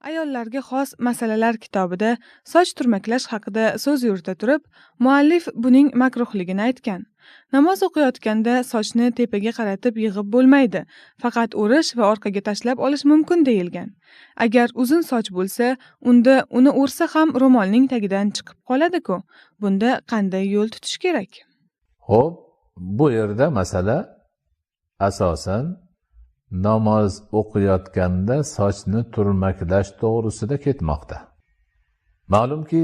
Ayollarga xos masalalar kitobida soch turmaklash haqida so'z yurita turib, muallif buning makruhligini aytgan. Namoz o'qiyotganda sochni tepaga qaratib yig'ib bo'lmaydi, faqat o'rish va orqaga tashlab olish mumkin deyilgan. Agar uzun soch bo'lsa, unda uni o'rsa ham ro'molning tagidan chiqib qoladi-ku. Bunda qanday yo'l tutish kerak? Xo'p, bu yerda masala asosan namoz o'qiyotganda sochni turmaklash to'g'risida ketmoqda. Ma'lumki,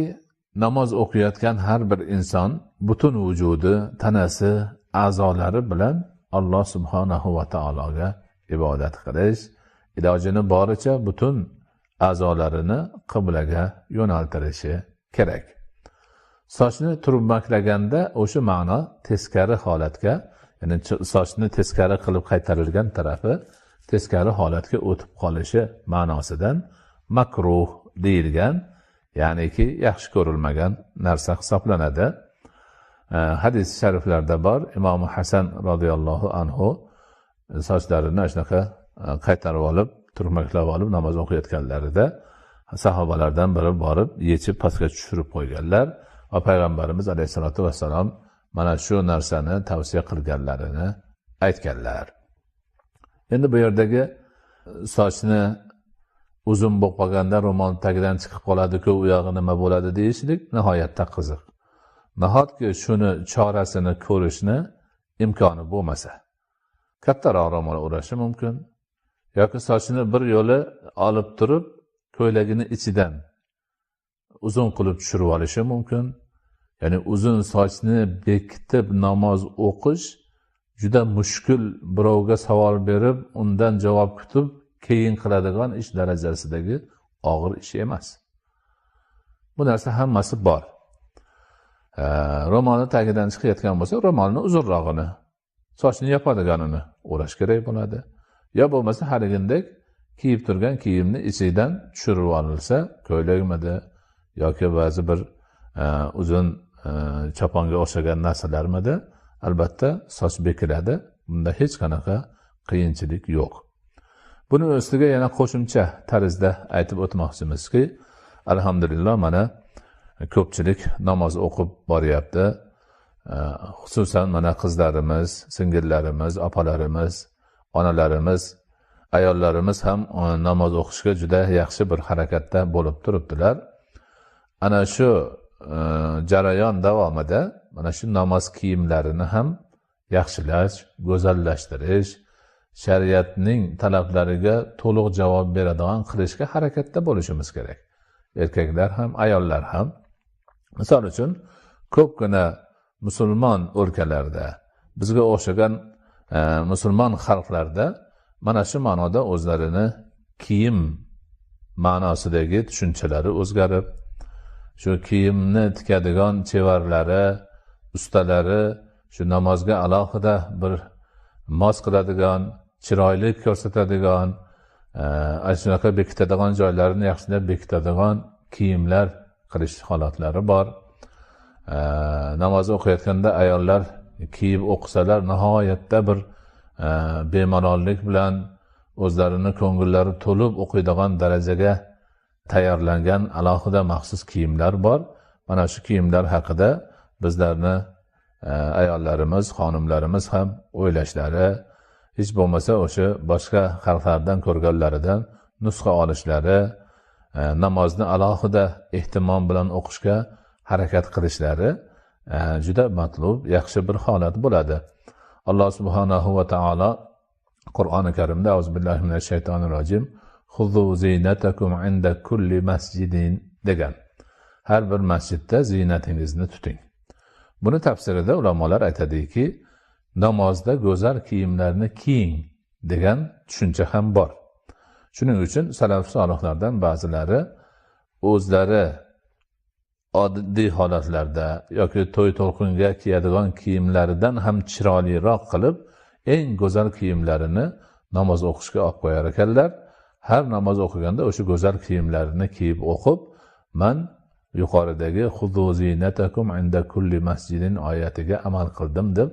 namoz o'qiyotgan har bir inson butun vujudi, tanasi, a'zolari bilan Alloh subhanahu va taologa ibodat qilish, ilojini boricha butun a'zolarini qiblaga yo'naltirishi kerak. Sochni turmaklaganda o'sha ma'no teskari holatga, ya'ni sochni teskari qilib qaytarilgan tarafi teskari holatga o'tib qolishi ma'nosidan makruh deyilgan, ya'niki yaxshi ko'rilmagan narsa hisoblanadi. Hadis shariflarda bor, Imom Hasan radhiyallohu anhu sochlarini shunaqa qaytarib olib, turmaklab olib namoz o'qiyotganlarida sahobalardan biri borib, yechib pastga tushirib qo'yganlar va payg'ambarimiz alayhisolatu vassalom mana shu narsani tavsiya qilganlarini aytganlar. Endi bu yerdagi sochni uzun bo'lib qolganda ro'mol tagidan chiqib qoladi-ku, u yog'i nima bo'ladi deyishlik nihoyatda qiziq. Nahotki shuni chorasini ko'rishni imkoni bo'lmasa, kattaroq ro'mol o'rashi mumkin yoki sochini bir yo'li olib turib ko'ylagini ichidan uzun qilib tushirib olishi mumkin. Ya'ni uzun sochni bekitib namoz o'qish juda mushkul, birovga savol berib, undan javob kutib, keyin qiladigan ish darajasidagi og'ir ish emas. Bu narsa hammasi bor. Ro'molni tagidan chiqayotgan bo'lsa, ro'molni uzunrog'ini, sochni yopadiganini o'rash kerak bo'ladi. Yo bo'lmasa haligindek kiyib turgan kiyimni ichidan tushirib olinsa, ko'ylakmidi yoki ba'zi bir uzun choponga o'xshagan narsalarmidi, albatta soch bekiladi. Bunda hech qanaqa qiyinchilik yo'q. Buni ustiga yana qo'shimcha tarzda aytib o'tmoqchimizki, alhamdulillah mana ko'pchilik namoz o'qib boryapti. Xususan mana qizlarimiz, singillarimiz, opalarimiz, onalarimiz, ayollarimiz ham namoz o'qishga juda yaxshi bir harakatda bo'lib turibdilar. Ana shu jarayon davomida mana shu namoz kiyimlarini ham yaxshilash, go'zallashtirish, shariatning talablariga to'liq javob beradigan qilishga harakatda bo'lishimiz kerak. Erkaklar ham, ayollar ham. Misol uchun, ko'pgina musulmon o'lkalarda, bizga o'xshagan musulmon xalqlarda mana shu ma'noda o'zlarini kiyim ma'nosidagi tushunchalari o'zgarib, shu kiyimni tikadigan chevarlari, ustalari, shu namozga alohida bir mos qiladigan, chiroyli ko'rsatadigan, shunaqa bekitadigan joylarini yaxshilab bekitadigan kiyimlar qilish holatlari bor. Namoz o'qiyotganda ayollar kiyib o'qisalar nihoyatda bir bemalollik bilan o'zlarini ko'ngillari to'lib o'qiydigan darajaga tayyorlangan alohida maxsus kiyimlar bor. Mana shu kiyimlar haqida bizlarni ayollarimiz, xonimlarimiz ham o'ylashlari, hech bo'lmasa o'sha boshqa xalqlardan ko'rganlaridan nusxa olishlari, namozni alohida ehtimom bilan o'qishga harakat qilishlari juda matlub, yaxshi bir holat bo'ladi. Alloh subhanahu va taolo Qur'oni Karimda auzubillahi minash shaytonir rojim Xudhu zinatakum inda kulli masjidin degan. Har bir masjidda zinatingizni tuting. Buni tafsirida ulamolar aytadiki, namozda go'zal kiyimlarni kiying degan tushuncha ham bor. Shuning uchun salaf solihlardan ba'zilari o'zlari oddiy holatlarda yoki to'y to'lqinga kiyadigan kiyimlaridan ham chiroyliroq qilib, eng go'zal kiyimlarini namoz o'qishga olib qo'yar ekanlar. Har namoz o'qiganda o'sha go'zal kiyimlarini kiyib o'qib, man yuqoridagi Xudhu zinatakum inda kulli masjidin oyatiga amal qildim deb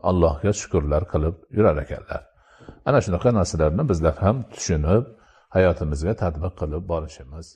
Allohga shukrlar qilib yurar ekanlar. Ana shunaqa narsalarni bizlar ham tushunib, hayotimizga tatbiq qilib borishimiz